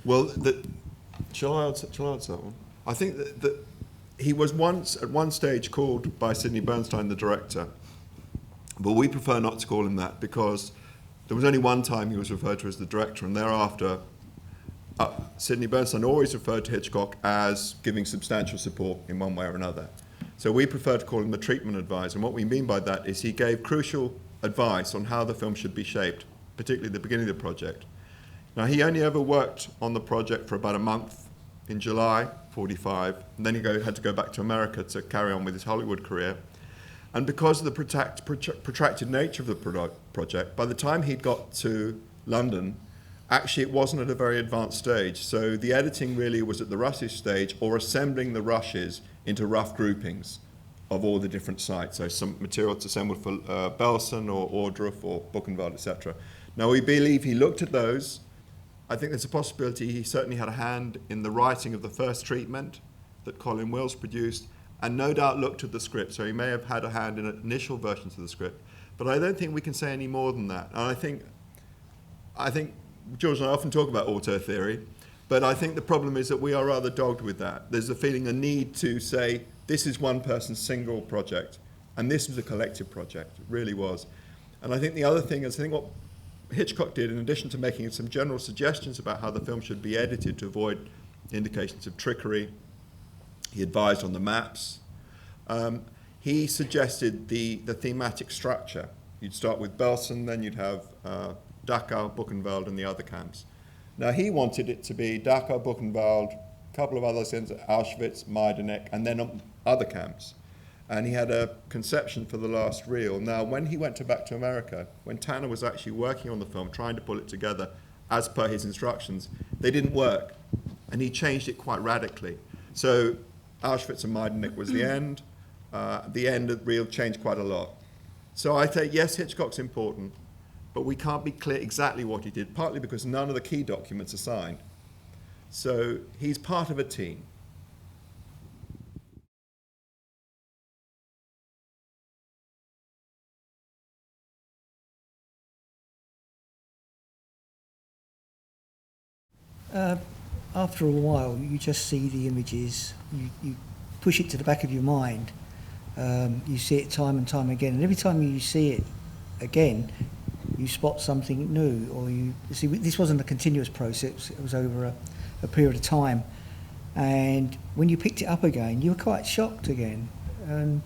Well, shall I answer that one? I think that he was once, at one stage, called by Sidney Bernstein the director, but we prefer not to call him that because there was only one time he was referred to as the director, and thereafter Sidney Bernstein always referred to Hitchcock as giving substantial support in one way or another. So we prefer to call him the treatment advisor, and what we mean by that is he gave crucial advice on how the film should be shaped, particularly at the beginning of the project. Now, he only ever worked on the project for about a month in July 45, and then he had to go back to America to carry on with his Hollywood career. And because of the protracted nature of the project, by the time he'd got to London, actually it wasn't at a very advanced stage. So the editing really was at the rushes stage, or assembling the rushes into rough groupings of all the different sites. So some material to assemble for Belsen or Ohrdruf or Buchenwald, etc. Now we believe he looked at those. I think there's a possibility he certainly had a hand in the writing of the first treatment that Colin Wills produced, and no doubt looked at the script, so he may have had a hand in initial versions of the script. But I don't think we can say any more than that. And I think George and I often talk about auteur theory, but I think the problem is that we are rather dogged with that. There's a need to say, this is one person's single project, and this was a collective project. It really was. And I think the other thing is, I think what Hitchcock did, in addition to making some general suggestions about how the film should be edited to avoid indications of trickery, he advised on the maps. He suggested the thematic structure. You'd start with Belsen, then you'd have Dachau, Buchenwald, and the other camps. Now, he wanted it to be Dachau, Buchenwald, a couple of other things, Auschwitz, Majdanek, and then other camps. And he had a conception for the last reel. Now, when he went back to America, when Tanner was actually working on the film, trying to pull it together as per his instructions, they didn't work. And he changed it quite radically. So Auschwitz and Majdanek was the end. The end of the reel changed quite a lot. So I say, yes, Hitchcock's important, but we can't be clear exactly what he did, partly because none of the key documents are signed. So he's part of a team. After a while, you just see the images, you push it to the back of your mind, you see it time and time again, and every time you see it again, you spot something new, or you see, this wasn't a continuous process, it was over a period of time, and when you picked it up again, you were quite shocked again, and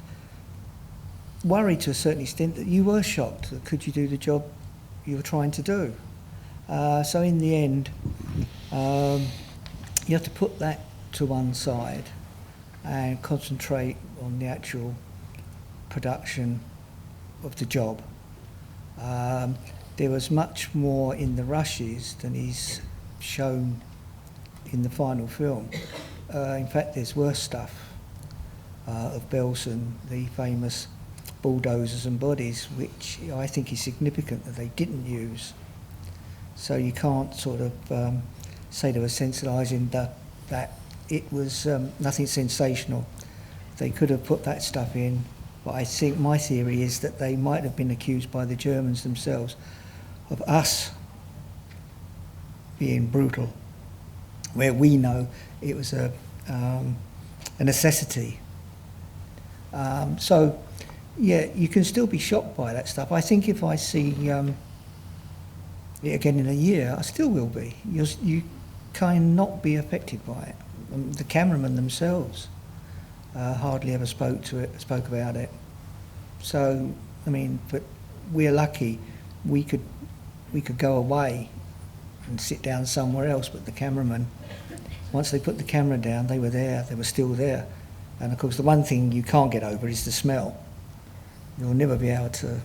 worried to a certain extent that you were shocked, that could you do the job you were trying to do. So in the end, you have to put that to one side and concentrate on the actual production of the job. There was much more in the rushes than is shown in the final film. In fact, there's worse stuff of Belsen, the famous bulldozers and bodies, which I think is significant that they didn't use. So you can't sort of say they were sensationalising that it was nothing sensational. They could have put that stuff in, but I think my theory is that they might have been accused by the Germans themselves of us being brutal, where we know it was a necessity. So, yeah, you can still be shocked by that stuff. I think if I see it again in a year, I still will be. You cannot be affected by it. The cameramen themselves hardly ever spoke about it. So, I mean, but we're lucky. We could go away and sit down somewhere else, but the cameramen, once they put the camera down, they were there. They were still there. And of course, the one thing you can't get over is the smell. You'll never be able to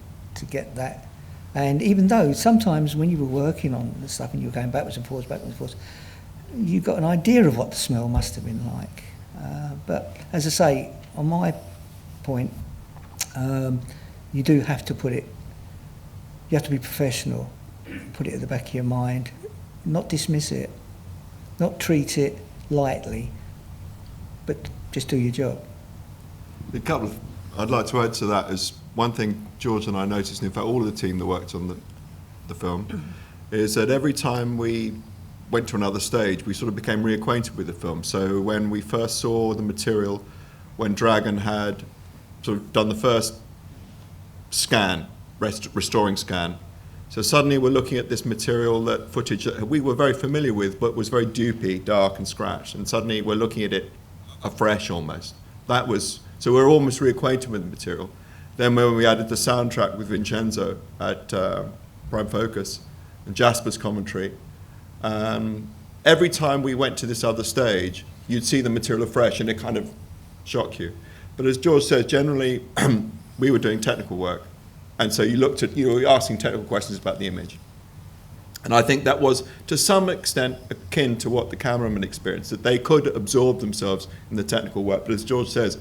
get that. And even though sometimes when you were working on the stuff and you were going backwards and forwards, you got an idea of what the smell must have been like. But as I say, on my point, you do have to put it, you have to be professional, put it at the back of your mind, not dismiss it, not treat it lightly, but just do your job. A couple of, I'd like to add to that is one thing George and I noticed, and in fact all of the team that worked on the film, is that every time we went to another stage, we sort of became reacquainted with the film. So when we first saw the material, when Dragon had sort of done the first scan, restoring scan, so suddenly we're looking at this material, that footage that we were very familiar with, but was very dupy, dark and scratched, and suddenly we're looking at it afresh almost. That was, so we're almost reacquainted with the material. Then when we added the soundtrack with Vincenzo at Prime Focus and Jasper's commentary, every time we went to this other stage, you'd see the material afresh and it kind of shocked you. But as George says, generally we were doing technical work. And so you were asking technical questions about the image. And I think that was, to some extent, akin to what the cameraman experienced, that they could absorb themselves in the technical work. But as George says,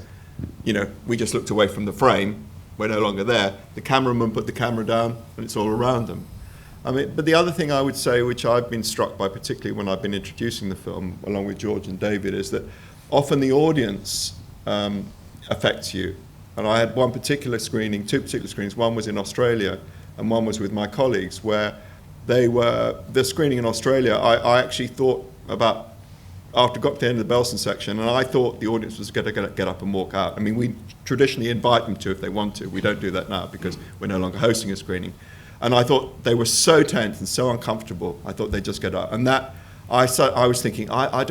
we just looked away from the frame. We're no longer there. The cameraman put the camera down, and it's all around them. But the other thing I would say, which I've been struck by, particularly when I've been introducing the film, along with George and David, is that often the audience affects you. And I had two particular screenings. One was in Australia, and one was with my colleagues, where the screening in Australia, I actually thought about, after I got to the end of the Belson section, and I thought the audience was going to get up and walk out. I mean, we traditionally invite them to if they want to. We don't do that now because we're no longer hosting a screening. And I thought they were so tense and so uncomfortable, I thought they'd just get up. And that, I was thinking, I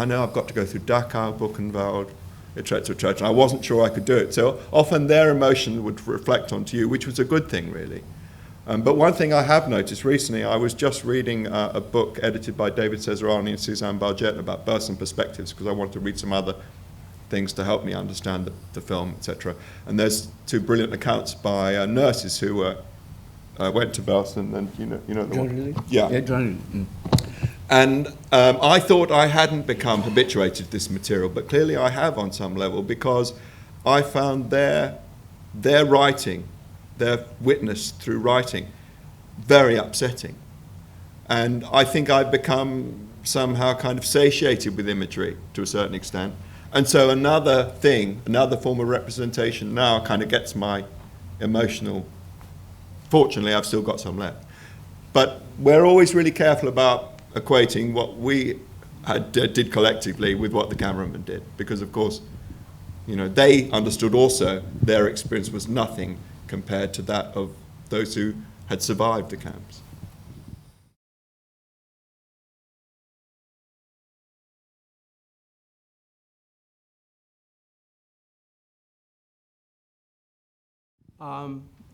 know I've got to go through Dachau, Buchenwald, etc., etc. And I wasn't sure I could do it. So often their emotion would reflect onto you, which was a good thing, really. But one thing I have noticed recently, I was just reading a book edited by David Cesarani and Suzanne Bargett about Belson perspectives, because I wanted to read some other things to help me understand the film, etc. And there's two brilliant accounts by nurses who went to Belson, and you know the one. Yeah, John. And I thought I hadn't become habituated to this material, but clearly I have on some level, because I found their writing, their witness through writing, very upsetting. And I think I've become somehow kind of satiated with imagery to a certain extent. And so another form of representation now kind of gets my emotional. Fortunately, I've still got some left. But we're always really careful about equating what we did collectively with what the cameraman did, because of course, they understood also their experience was nothing compared to that of those who had survived the camps.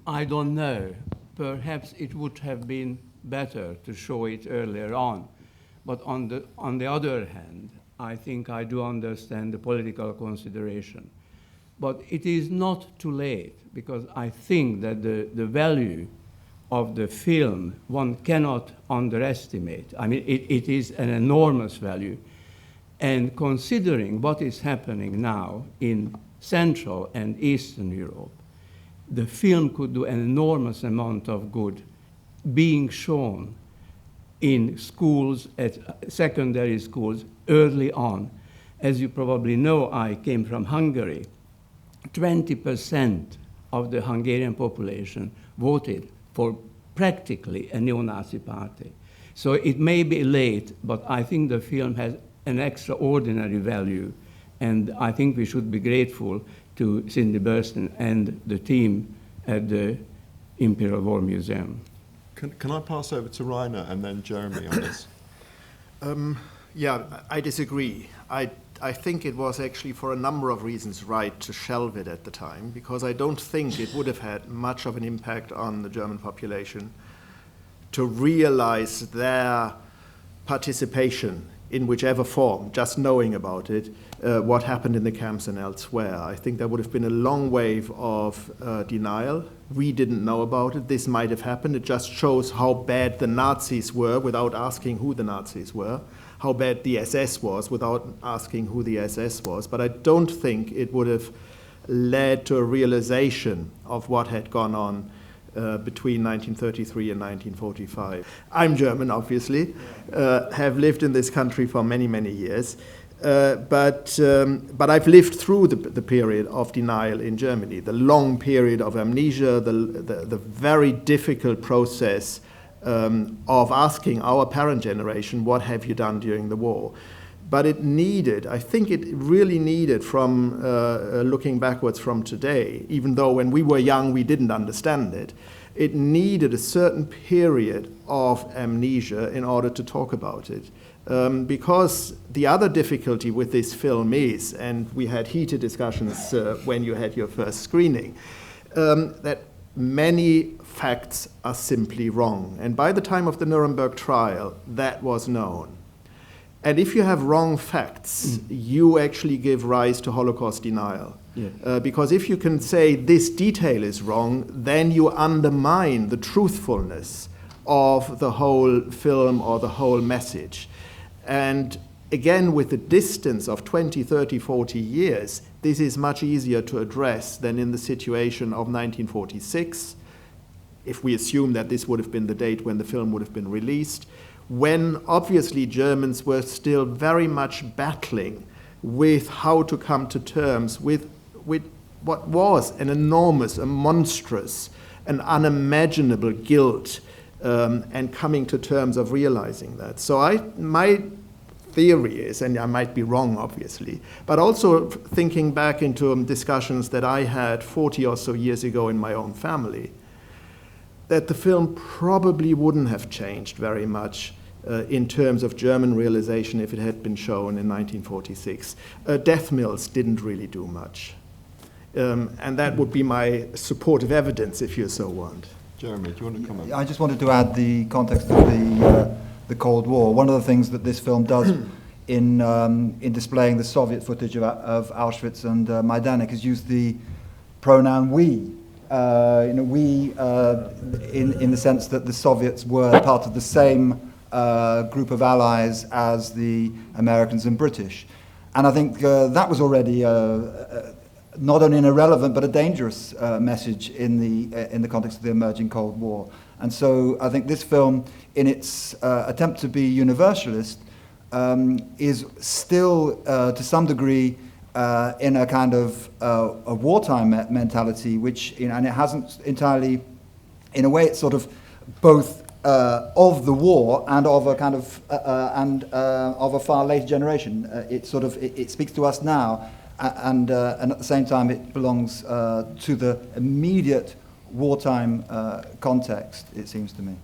I don't know. Perhaps it would have been better to show it earlier on. But on the other hand, I think I do understand the political consideration. But it is not too late, because I think that the value of the film one cannot underestimate. I mean, it is an enormous value. And considering what is happening now in Central and Eastern Europe, the film could do an enormous amount of good being shown in schools, at secondary schools, early on. As you probably know, I came from Hungary. 20% of the Hungarian population voted for practically a neo-Nazi party. So it may be late, but I think the film has an extraordinary value, and I think we should be grateful to Cindy Burstyn and the team at the Imperial War Museum. Can I pass over to Rainer and then Jeremy on this? Yeah, I disagree. I think it was actually, for a number of reasons, right to shelve it at the time, because I don't think it would have had much of an impact on the German population to realize their participation in whichever form, just knowing about it, what happened in the camps and elsewhere. I think there would have been a long wave of denial. We didn't know about it. This might have happened. It just shows how bad the Nazis were without asking who the Nazis were, how bad the SS was without asking who the SS was. But I don't think it would have led to a realization of what had gone on between 1933 and 1945. I'm German, obviously, have lived in this country for many, many years. But I've lived through the period of denial in Germany, the long period of amnesia, the very difficult process of asking our parent generation, what have you done during the war? But it needed, I think it really needed, from looking backwards from today, even though when we were young we didn't understand it, it needed a certain period of amnesia in order to talk about it. Because the other difficulty with this film is, and we had heated discussions when you had your first screening, that many facts are simply wrong. And by the time of the Nuremberg trial, that was known. And if you have wrong facts, you actually give rise to Holocaust denial. Yeah. Because if you can say this detail is wrong, then you undermine the truthfulness of the whole film or the whole message. And again, with the distance of 20, 30, 40 years, this is much easier to address than in the situation of 1946, if we assume that this would have been the date when the film would have been released, when obviously Germans were still very much battling with how to come to terms with what was an enormous, a monstrous, an unimaginable guilt, and coming to terms of realizing that. So my theory is, and I might be wrong obviously, but also thinking back into discussions that I had 40 or so years ago in my own family, that the film probably wouldn't have changed very much in terms of German realization if it had been shown in 1946. Death mills didn't really do much. And that would be my supportive evidence, if you so want. Jeremy, do you want to comment? I just wanted to add the context of the Cold War. One of the things that this film does in displaying the Soviet footage of Auschwitz and Majdanek is use the pronoun we. We, in the sense that the Soviets were part of the same group of allies as the Americans and British. And I think that was already not only an irrelevant but a dangerous message in the context of the emerging Cold War. And so I think this film, in its attempt to be universalist, is still, to some degree, in a kind of a wartime mentality, which, and it hasn't entirely, in a way, it's sort of both of the war and of a kind of of a far later generation. It speaks to us now, and at the same time, it belongs to the immediate wartime context, it seems to me.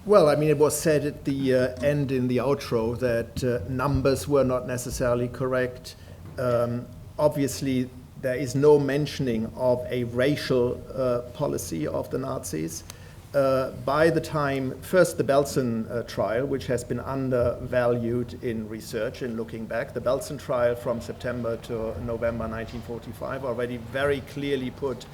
Well, I mean, it was said at the end in the outro that numbers were not necessarily correct. Obviously, there is no mentioning of a racial policy of the Nazis. By the time, first the Belsen trial, which has been undervalued in research in looking back, the Belsen trial from September to November 1945 already very clearly put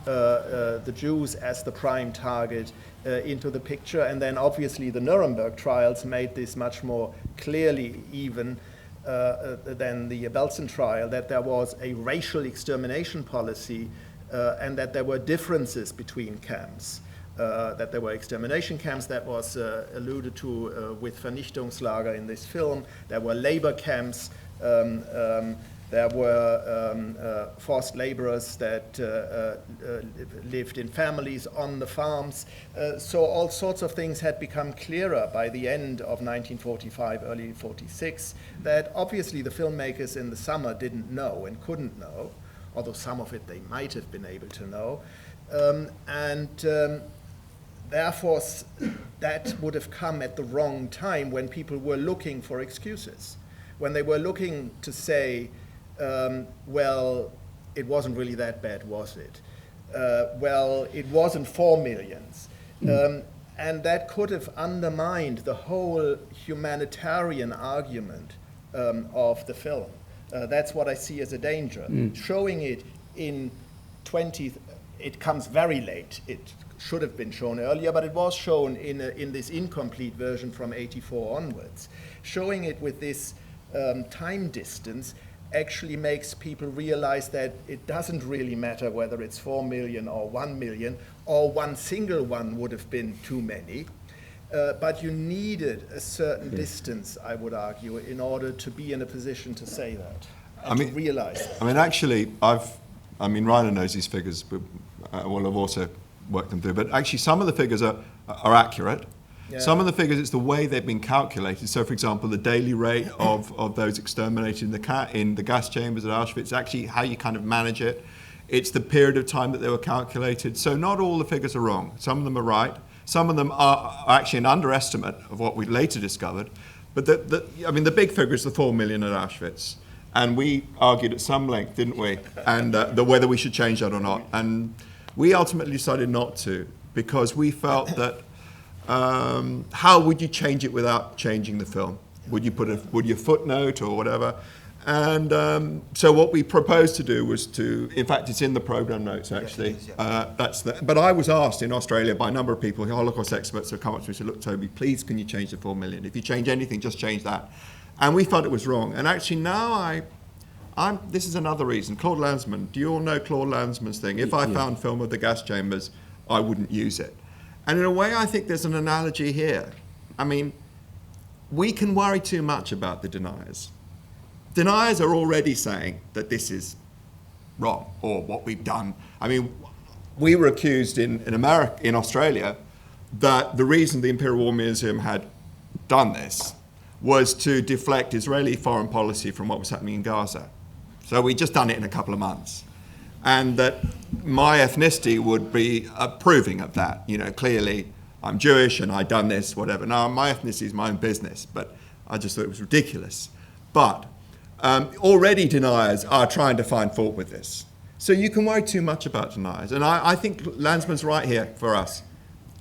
the Jews as the prime target into the picture, and then obviously the Nuremberg trials made this much more clearly even than the Belsen trial, that there was a racial extermination policy and that there were differences between camps. That there were extermination camps, that was alluded to with Vernichtungslager in this film. There were labor camps. There were forced laborers that lived in families on the farms. So all sorts of things had become clearer by the end of 1945, early 46, that obviously the filmmakers in the summer didn't know and couldn't know, although some of it they might have been able to know. Therefore, that would have come at the wrong time when people were looking for excuses. When they were looking to say, well, it wasn't really that bad, was it? Well, it wasn't 4 million. And that could have undermined the whole humanitarian argument of the film. That's what I see as a danger. Showing it in it comes very late. It should have been shown earlier, but it was shown in this incomplete version from 84 onwards. Showing it with this time distance actually makes people realize that it doesn't really matter whether it's 4 million or 1 million, or one single one would have been too many. But you needed a certain distance, I would argue, in order to be in a position to say that and to realize that. I mean, actually, Rainer knows these figures, but I've also worked them through. But actually, some of the figures are accurate. Yeah. Some of the figures, it's the way they've been calculated. So, for example, the daily rate of those exterminated in the gas chambers at Auschwitz, actually how you kind of manage it. It's the period of time that they were calculated. So not all the figures are wrong. Some of them are right. Some of them are actually an underestimate of what we later discovered. But the big figure is the 4 million at Auschwitz. And we argued at some length, didn't we? And whether we should change that or not. And we ultimately decided not to, because we felt that how would you change it without changing the film? Would you footnote or whatever? And so what we proposed to do was in fact, it's in the program notes actually. But I was asked in Australia by a number of people, Holocaust experts, have come up to me and said, look, Toby, please can you change the 4 million? If you change anything, just change that. And we felt it was wrong. And actually now this is another reason. Claude Lanzmann, do you all know Claude Lanzmann's thing? If I found film of the gas chambers, I wouldn't use it. And in a way, I think there's an analogy here. I mean, we can worry too much about the deniers. Deniers are already saying that this is wrong, or what we've done. I mean, we were accused in Australia, that the reason the Imperial War Museum had done this was to deflect Israeli foreign policy from what was happening in Gaza. So we'd just done it in a couple of months. And that my ethnicity would be approving of that. You know, clearly I'm Jewish and I'd done this, whatever. Now, my ethnicity is my own business, but I just thought it was ridiculous. But already deniers are trying to find fault with this. So you can worry too much about deniers. And I think Lanzmann's right here for us.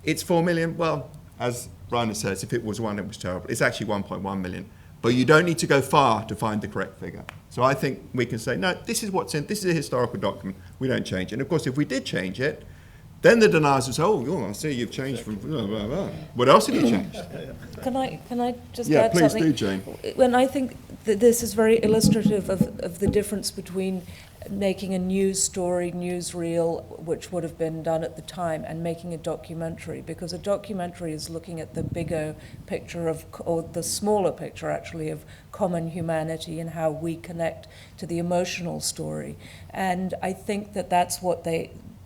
It's 4 million. Well, as Rainer says, if it was 1, it was terrible. It's actually 1.1 million. But you don't need to go far to find the correct figure. So I think we can say, no, this is what's in, this is a historical document, we don't change it. And of course, if we did change it, then the deniers would say, oh, I see you've changed from blah, blah, blah. What else have you changed? Can I just Yeah, add please something? do, Jane. When I think that this is very illustrative of the difference between making a news story, newsreel, which would have been done at the time, and making a documentary, because a documentary is looking at the bigger picture or the smaller picture actually, of common humanity and how we connect to the emotional story. And I think that's what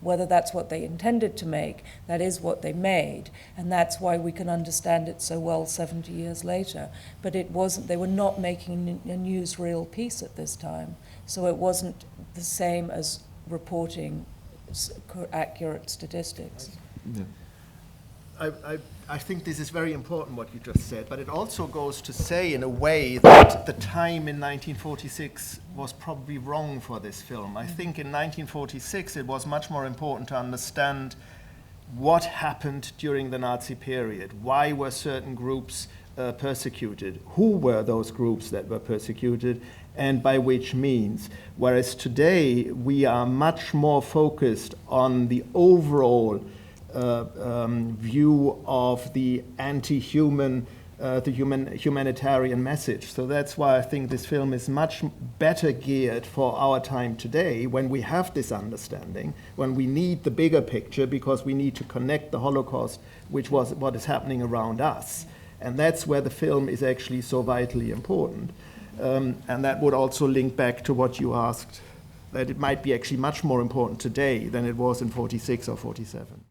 whether that's what they intended to make, that is what they made, and that's why we can understand it so well 70 years later. But they were not making a newsreel piece at this time, so it wasn't the same as reporting accurate statistics. Yeah. I think this is very important what you just said, but it also goes to say in a way that the time in 1946 was probably wrong for this film. I think in 1946 it was much more important to understand what happened during the Nazi period. Why were certain groups persecuted? Who were those groups that were persecuted, and by which means? Whereas today we are much more focused on the overall view of the anti-human, humanitarian message. So that's why I think this film is much better geared for our time today, when we have this understanding, when we need the bigger picture, because we need to connect the Holocaust, which was what is happening around us. And that's where the film is actually so vitally important. And that would also link back to what you asked, that it might be actually much more important today than it was in 46 or 47.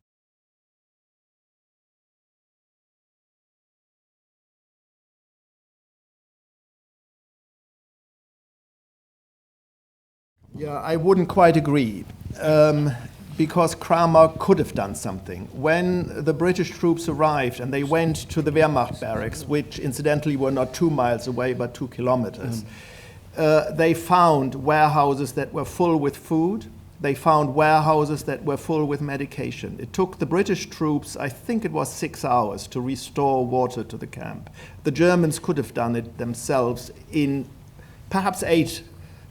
Yeah, I wouldn't quite agree, because Kramer could have done something. When the British troops arrived and they went to the Wehrmacht barracks, which incidentally were not 2 miles away but 2 kilometers, they found warehouses that were full with food. They found warehouses that were full with medication. It took the British troops, I think it was 6 hours, to restore water to the camp. The Germans could have done it themselves in perhaps 8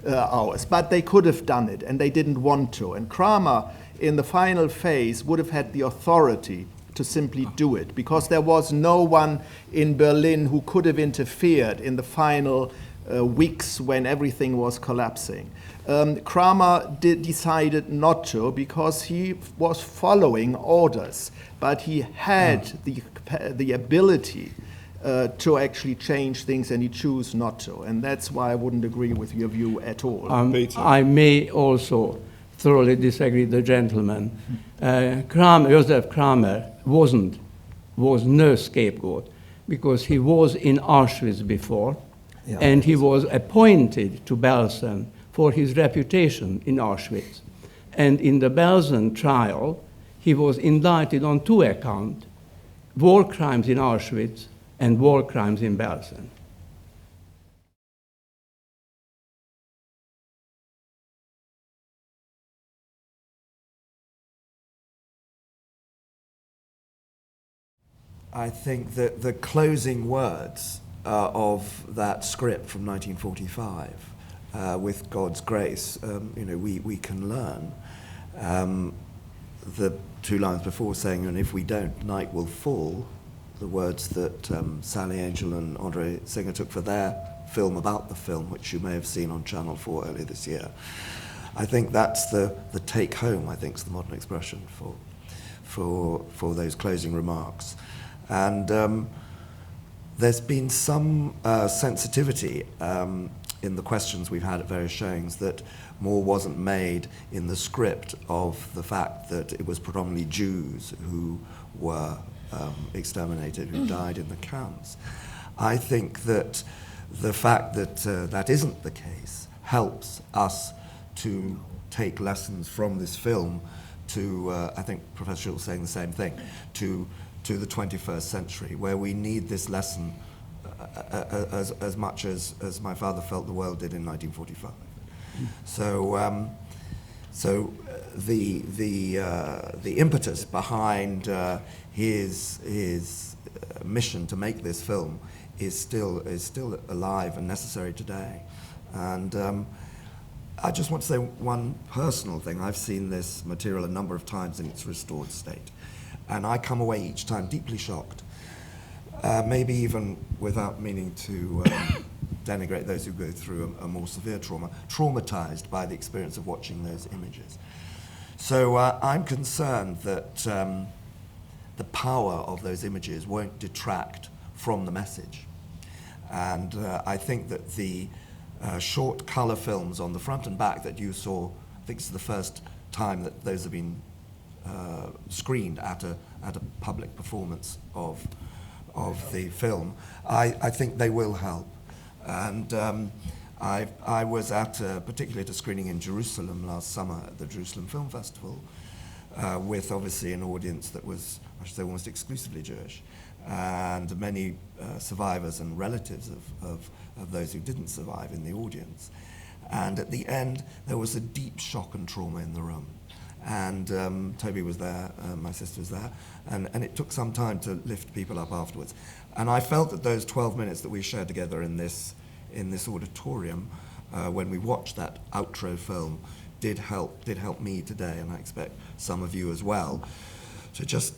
hours, but they could have done it, and they didn't want to. And Kramer, in the final phase, would have had the authority to simply do it, because there was no one in Berlin who could have interfered in the final weeks when everything was collapsing. Kramer decided not to because he was following orders, but he had the ability to actually change things, and he chose not to. And that's why I wouldn't agree with your view at all. Peter. I may also thoroughly disagree with the gentleman. Joseph Kramer was no scapegoat because he was in Auschwitz before, and he was appointed to Belsen for his reputation in Auschwitz. And in the Belsen trial, he was indicted on 2 accounts, war crimes in Auschwitz and war crimes in Belsen. I think that the closing words of that script from 1945, with God's grace, we can learn. The 2 lines before saying, and if we don't, night will fall, the words that Sally Angel and Andre Singer took for their film about the film, which you may have seen on Channel 4 earlier this year. I think that's the take home, I think, is the modern expression for those closing remarks. And there's been some sensitivity in the questions we've had at various showings that more wasn't made in the script of the fact that it was predominantly Jews who were exterminated, who died in the camps. I think that the fact that that isn't the case helps us to take lessons from this film to, I think Professor Schultz was saying the same thing, to the 21st century, where we need this lesson as much as my father felt the world did in 1945. So the impetus behind his mission to make this film is still alive and necessary today. And I just want to say one personal thing. I've seen this material a number of times in its restored state, and I come away each time deeply shocked, maybe even without meaning to denigrate those who go through a more severe trauma, traumatized by the experience of watching those images. So I'm concerned that the power of those images won't detract from the message. And I think that the short color films on the front and back that you saw, I think it's the first time that those have been screened at a public performance of the film, I think they will help. And I was particularly at a screening in Jerusalem last summer at the Jerusalem Film Festival, with obviously an audience that was, I should say, almost exclusively Jewish, and many survivors and relatives of those who didn't survive in the audience. And at the end, there was a deep shock and trauma in the room. And Toby was there, my sister was there, and it took some time to lift people up afterwards. And I felt that those 12 minutes that we shared together in this auditorium, when we watched that outro film, did help me today, and I expect some of you as well, to just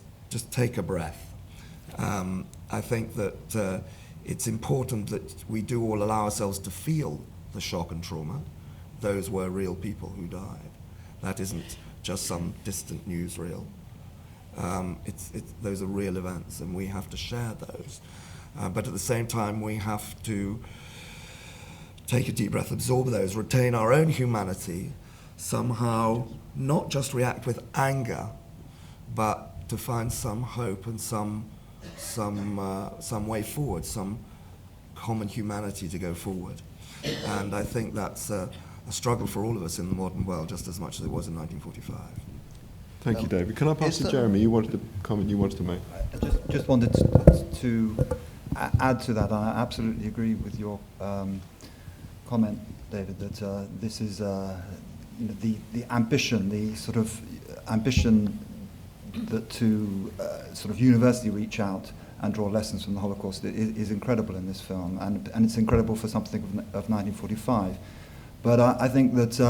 take a breath. I think that it's important that we do all allow ourselves to feel the shock and trauma. Those were real people who died. That isn't just some distant newsreel. Those are real events, and we have to share those. But at the same time, we have to take a deep breath, absorb those, retain our own humanity, somehow not just react with anger, but to find some hope and some way forward, some common humanity to go forward. And I think that's a struggle for all of us in the modern world, just as much as it was in 1945. Thank you, David. Can I pass to Jeremy? You wanted to comment you wanted to make. I just wanted to add to that. I absolutely agree with your comment, David, that this is the ambition, the sort of ambition that to sort of universally reach out and draw lessons from the Holocaust is incredible in this film, and it's incredible for something of 1945. But I think that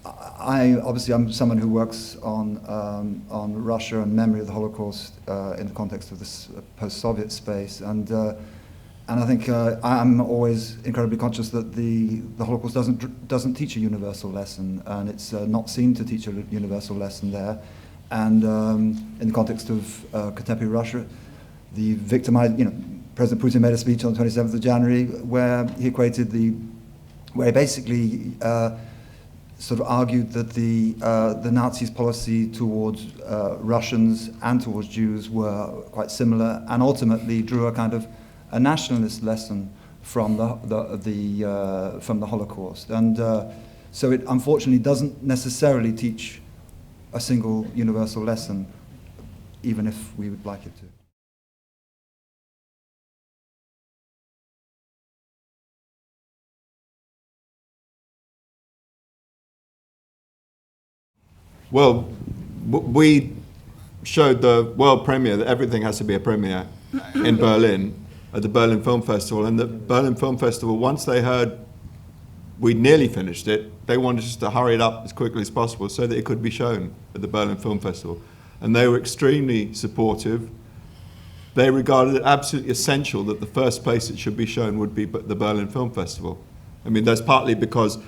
I'm someone who works on Russia and memory of the Holocaust in the context of this post-Soviet space, and And I think I'm always incredibly conscious that the Holocaust doesn't teach a universal lesson, and it's not seen to teach a universal lesson there. And in the context of contemporary Russia, the victimized, President Putin made a speech on the 27th of January where he basically sort of argued that the Nazis' policy towards Russians and towards Jews were quite similar, and ultimately drew a kind of a nationalist lesson from the Holocaust. And so it unfortunately doesn't necessarily teach a single universal lesson, even if we would like it to. Well, we showed the world premiere that everything has to be a premiere in Berlin at the Berlin Film Festival. And the Berlin Film Festival, once they heard we'd nearly finished it, they wanted us to hurry it up as quickly as possible so that it could be shown at the Berlin Film Festival. And they were extremely supportive. They regarded it absolutely essential that the first place it should be shown would be the Berlin Film Festival. I mean, that's partly because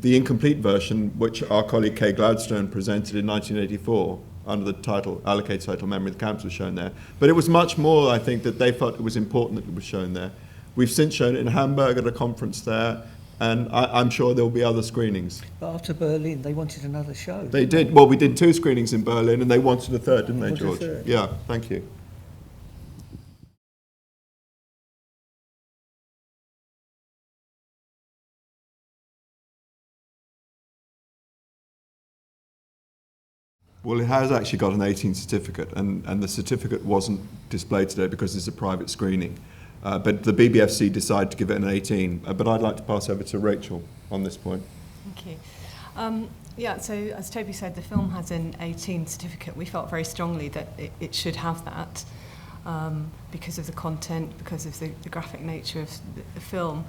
the incomplete version, which our colleague Kay Gladstone presented in 1984 under the title, allocated title Memory of the Camps, was shown there. But it was much more, I think, that they felt it was important that it was shown there. We've since shown it in Hamburg at a conference there, and I'm sure there will be other screenings. But after Berlin, they wanted another show. They did. Well, we did 2 screenings in Berlin, and they wanted a third, didn't they, Wanted a George? third. Yeah, thank you. Well, it has actually got an 18 certificate, and the certificate wasn't displayed today because it's a private screening. But the BBFC decided to give it an 18. But I'd like to pass over to Rachel on this point. Thank you. Yeah, so as Toby said, the film has an 18 certificate. We felt very strongly that it should have that because of the content, because of the graphic nature of the film.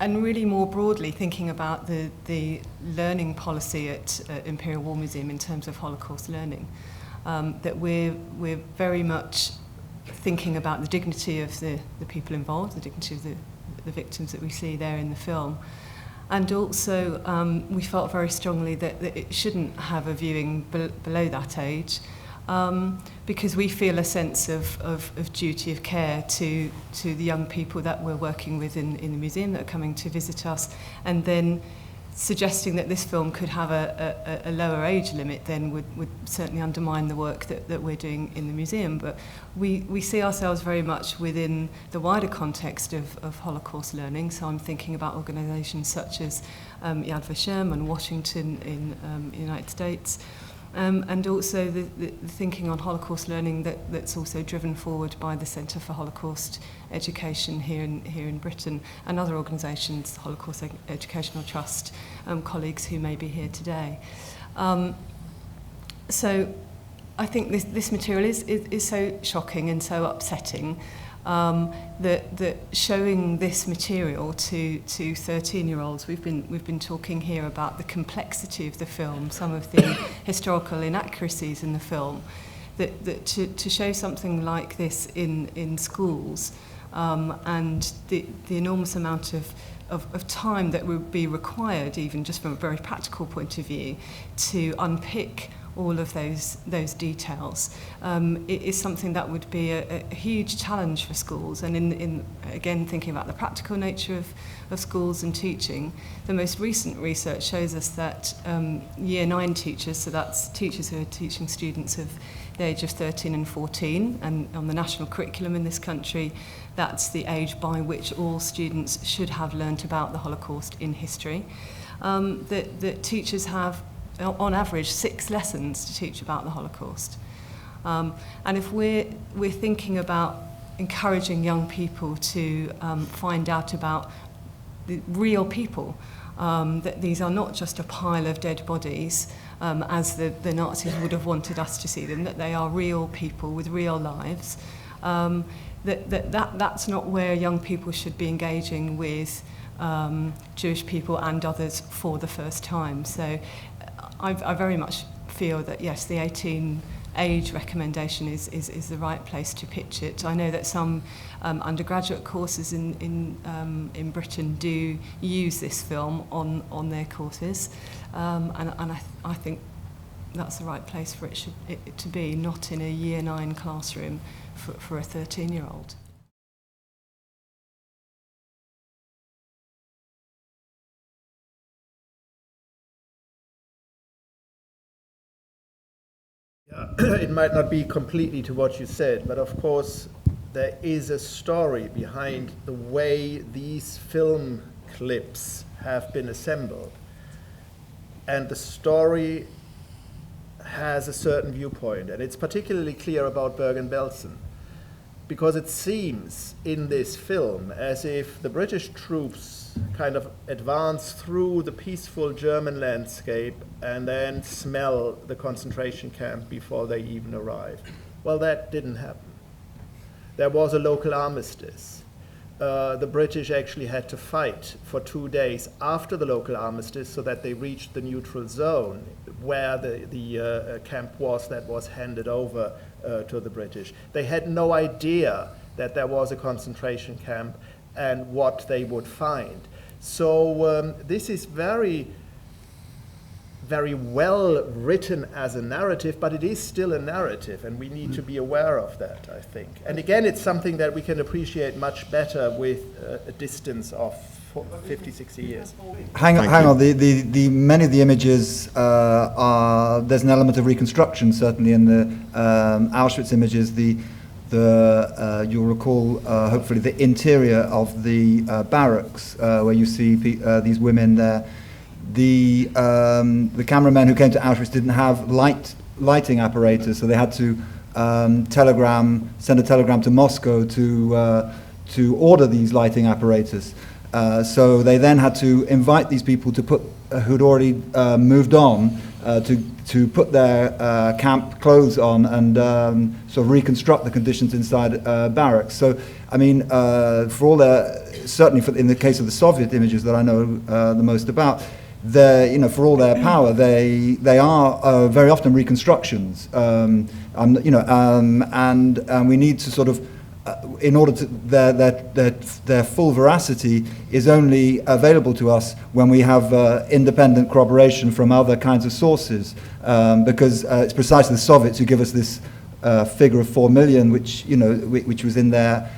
And really more broadly thinking about the learning policy at Imperial War Museum in terms of Holocaust learning, that we're very much thinking about the dignity of the people involved, the dignity of the victims that we see there in the film. And also we felt very strongly that it shouldn't have a viewing below that age, because we feel a sense of duty of care to the young people that we're working with in the museum that are coming to visit us, and then suggesting that this film could have a lower age limit then would certainly undermine the work that we're doing in the museum. But we see ourselves very much within the wider context of Holocaust learning. So I'm thinking about organisations such as Yad Vashem and Washington in the United States, and also the thinking on Holocaust learning that's also driven forward by the Centre for Holocaust Education here in Britain, and other organisations, Holocaust Educational Trust, colleagues who may be here today. So I think this material is so shocking and so upsetting that showing this material to 13-year-olds, we've been talking here about the complexity of the film, some of the historical inaccuracies in the film, that to show something like this in schools, and the enormous amount of time that would be required, even just from a very practical point of view, to unpick all of those details. It is something that would be a huge challenge for schools. And in again, thinking about the practical nature of schools and teaching, the most recent research shows us that Year 9 teachers, so that's teachers who are teaching students of the age of 13 and 14, and on the national curriculum in this country, that's the age by which all students should have learnt about the Holocaust in history. That teachers have, on average, 6 lessons to teach about the Holocaust. And if we're thinking about encouraging young people to find out about the real people, that these are not just a pile of dead bodies, as the Nazis would have wanted us to see them, that they are real people with real lives, that's not where young people should be engaging with Jewish people and others for the first time. So I very much feel that, yes, the 18 age recommendation is the right place to pitch it. I know that some undergraduate courses in Britain do use this film on their courses, and I think that's the right place for it to be, not in a Year 9 classroom for a 13-year-old. It might not be completely to what you said, but of course there is a story behind the way these film clips have been assembled. And the story has a certain viewpoint, and it's particularly clear about Bergen-Belsen, because it seems in this film as if the British troops kind of advance through the peaceful German landscape and then smell the concentration camp before they even arrive. Well, that didn't happen. There was a local armistice. The British actually had to fight for 2 days after the local armistice so that they reached the neutral zone where the camp was that was handed over to the British. They had no idea that there was a concentration camp and what they would find. So this is very, very well written as a narrative, but it is still a narrative, and we need to be aware of that, I think. And again, it's something that we can appreciate much better with a distance of 50, 60 years. Hang on. The many of the images there's an element of reconstruction, certainly in the Auschwitz images. You'll recall, hopefully, the interior of the barracks, where you see these women there. The cameramen who came to Auschwitz didn't have lighting apparatus, so they had to send a telegram to Moscow to order these lighting apparatus. So they then had to invite these people to who'd already moved on to put their camp clothes on and sort of reconstruct the conditions inside barracks. So, I mean, for all certainly in the case of the Soviet images that I know the most about, for all their power, they are very often reconstructions, and we need to sort of, in order to their full veracity is only available to us when we have independent corroboration from other kinds of sources, because it's precisely the Soviets who give us this figure of 4 million, which was in their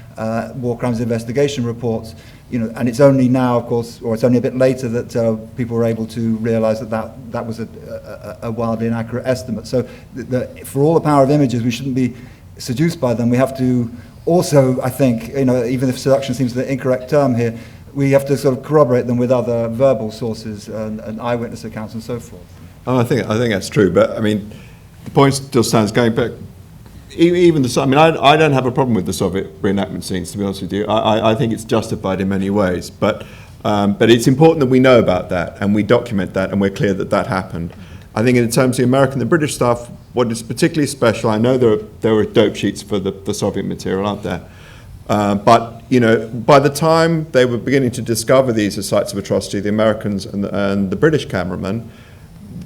war crimes investigation reports. And it's only now, of course, or it's only a bit later that people were able to realize that was a wildly inaccurate estimate. So for all the power of images, we shouldn't be seduced by them. We have to also, I think, even if seduction seems the incorrect term here, we have to sort of corroborate them with other verbal sources and eyewitness accounts and so forth. I think that's true, but I mean, the point still stands. Going back, even I don't have a problem with the Soviet reenactment scenes, to be honest with you. I think it's justified in many ways, but it's important that we know about that and we document that and we're clear that happened. I think in terms of the American and the British stuff, what is particularly special, I know there were dope sheets for the Soviet material, aren't there? But by the time they were beginning to discover these as sites of atrocity, the Americans and the British cameramen,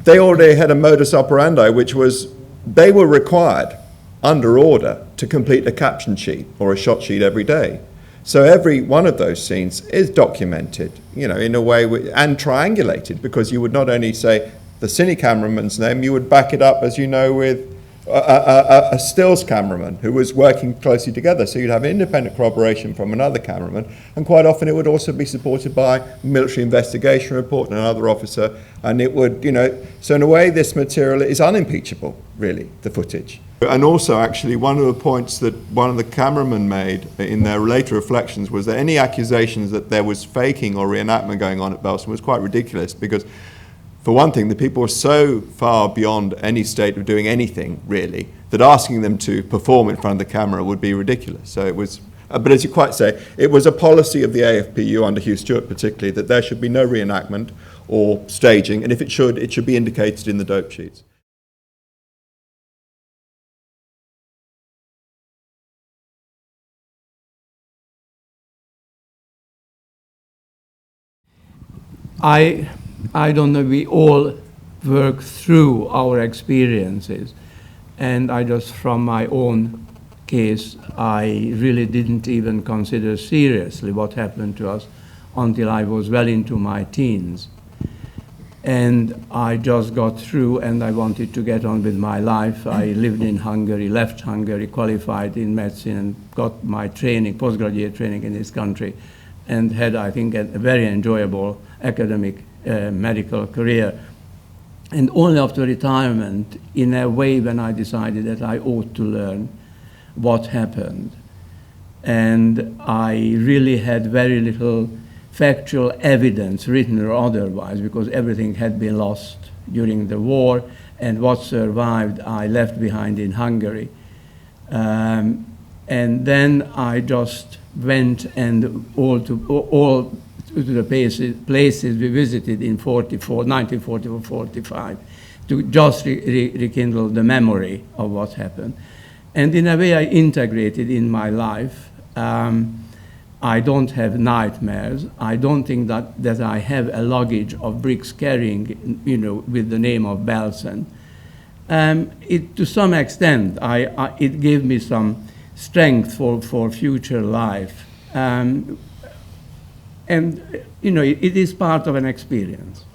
they already had a modus operandi, which was they were required under order to complete a caption sheet or a shot sheet every day. So every one of those scenes is documented, in a way and triangulated, because you would not only say the cine cameraman's name, you would back it up, as you know, with a stills cameraman who was working closely together. So you'd have independent corroboration from another cameraman, and quite often it would also be supported by a military investigation report and another officer, and it would, so in a way this material is unimpeachable, really, the footage. And also, actually, one of the points that one of the cameramen made in their later reflections was that any accusations that there was faking or reenactment going on at Belsen was quite ridiculous, because for one thing, the people were so far beyond any state of doing anything, really, that asking them to perform in front of the camera would be ridiculous. So it was, but as you quite say, it was a policy of the AFPU under Hugh Stewart particularly, that there should be no reenactment or staging, and if it should be indicated in the dope sheets. I don't know, we all work through our experiences. And I just, from my own case, I really didn't even consider seriously what happened to us until I was well into my teens. And I just got through, and I wanted to get on with my life. I lived in Hungary, left Hungary, qualified in medicine, and got my training, postgraduate training in this country, and had, I think, a very enjoyable academic medical career. And only after retirement, in a way, when I decided that I ought to learn what happened. And I really had very little factual evidence, written or otherwise, because everything had been lost during the war, and what survived I left behind in Hungary. And then I just went and all to the places we visited in 1944-45, to just rekindle the memory of what happened. And in a way I integrated in my life. I don't have nightmares. I don't think that I have a luggage of bricks carrying, with the name of Belsen. To some extent, it gave me some strength for future life. And it is part of an experience.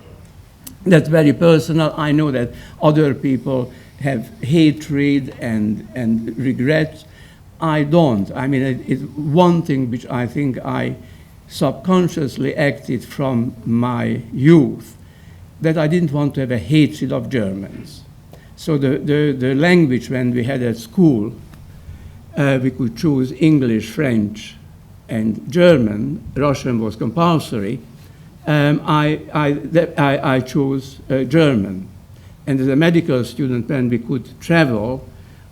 That's very personal. I know that other people have hatred and regrets. I don't. I mean, it's one thing which I think I subconsciously acted from my youth, that I didn't want to have a hatred of Germans. So the language, when we had at school, we could choose English, French, and German. Russian was compulsory. I chose German. And as a medical student, when we could travel,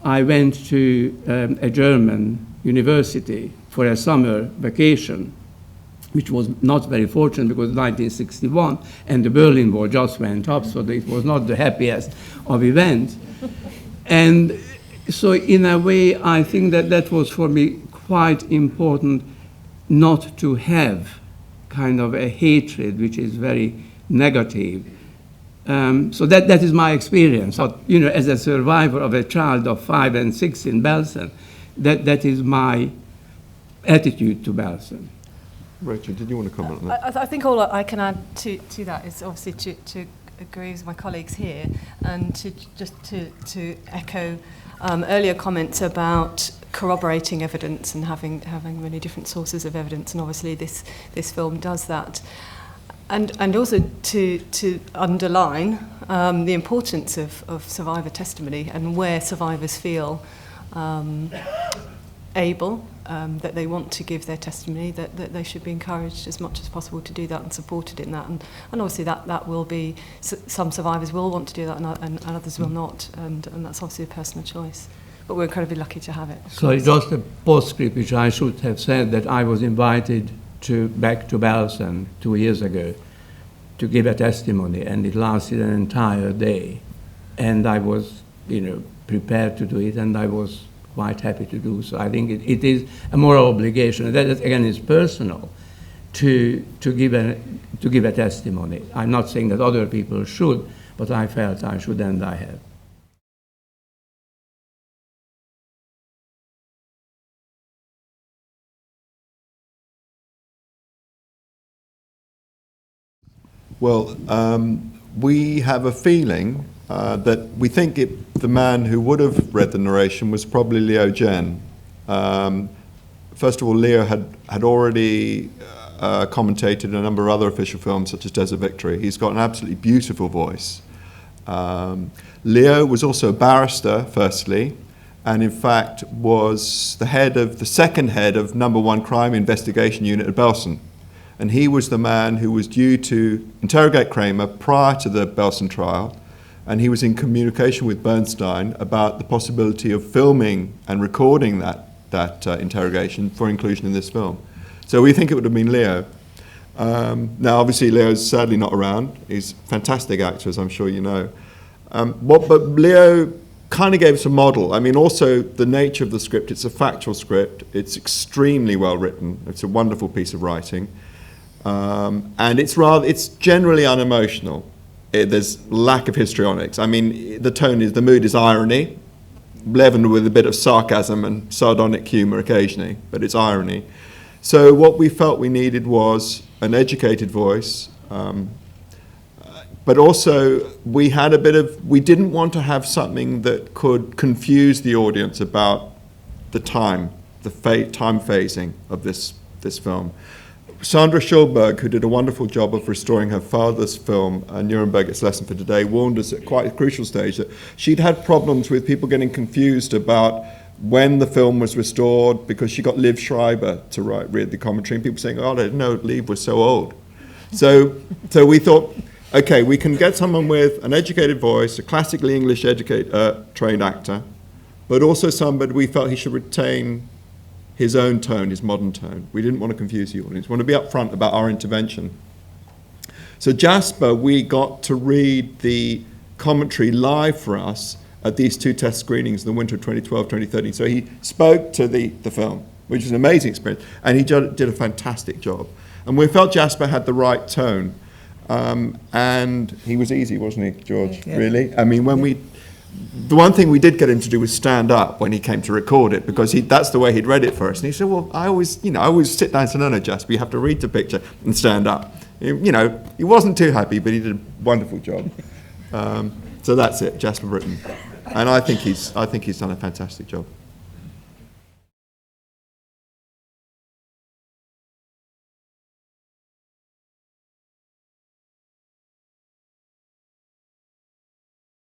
I went to a German university for a summer vacation, which was not very fortunate because 1961 and the Berlin Wall just went up, so it was not the happiest of events. And so in a way, I think that was for me quite important, not to have kind of a hatred which is very negative. So that is my experience. So, as a survivor of a child of 5 and 6 in Belsen, that is my attitude to Belsen. Rachel, did you want to comment on that? I think all I can add to that is obviously to agree with my colleagues here, and to echo earlier comments about corroborating evidence and having many different sources of evidence, and obviously this film does that. And also to underline the importance of survivor testimony, and where survivors feel able, that they want to give their testimony, that they should be encouraged as much as possible to do that and supported in that. And obviously that will be, some survivors will want to do that and others will not, and that's obviously a personal choice. But we're incredibly lucky to have it. So just a postscript, which I should have said, that I was invited back to Belsen 2 years ago to give a testimony, and it lasted an entire day. And I was, prepared to do it, and I was quite happy to do so. I think it is a moral obligation, and that again is personal, to give a testimony. I'm not saying that other people should, but I felt I should, and I have. Well, we have a feeling that we think the man who would have read the narration was probably Leo Genn. First of all, Leo had already commentated in a number of other official films, such as Desert Victory. He's got an absolutely beautiful voice. Leo was also a barrister, firstly, and in fact was the second head of No. 1 Crime Investigation Unit at Belsen. And he was the man who was due to interrogate Kramer prior to the Belsen trial, and he was in communication with Bernstein about the possibility of filming and recording that interrogation for inclusion in this film. So we think it would have been Leo. Now, obviously, Leo's sadly not around. He's a fantastic actor, as I'm sure you know. But Leo kind of gave us a model. I mean, also the nature of the script, it's a factual script. It's extremely well written. It's a wonderful piece of writing. And it's generally unemotional. There's lack of histrionics. I mean, the mood is irony, leavened with a bit of sarcasm and sardonic humour occasionally, but it's irony. So what we felt we needed was an educated voice, but also we didn't want to have something that could confuse the audience about the time phasing of this film. Sandra Schulberg, who did a wonderful job of restoring her father's film, Nuremberg, Its Lesson for Today, warned us at quite a crucial stage that she'd had problems with people getting confused about when the film was restored because she got Liv Schreiber to read the commentary, and people saying, oh, I didn't know Liv was so old. So we thought, okay, we can get someone with an educated voice, a classically English trained actor, but also somebody we felt he should retain his own tone, his modern tone. We didn't want to confuse the audience. We want to be upfront about our intervention. So Jasper, we got to read the commentary live for us at these 2 test screenings in the winter of 2012, 2013. So he spoke to the film, which was an amazing experience, and he did a fantastic job. And we felt Jasper had the right tone. And he was easy, wasn't he, George? Yeah. Really? I mean, the one thing we did get him to do was stand up when he came to record it, because that's the way he'd read it for us. And he said, well, I always sit down and say, no, Jasper, you have to read the picture and stand up. He wasn't too happy, but he did a wonderful job. So that's it, Jasper Britton. And I think he's done a fantastic job.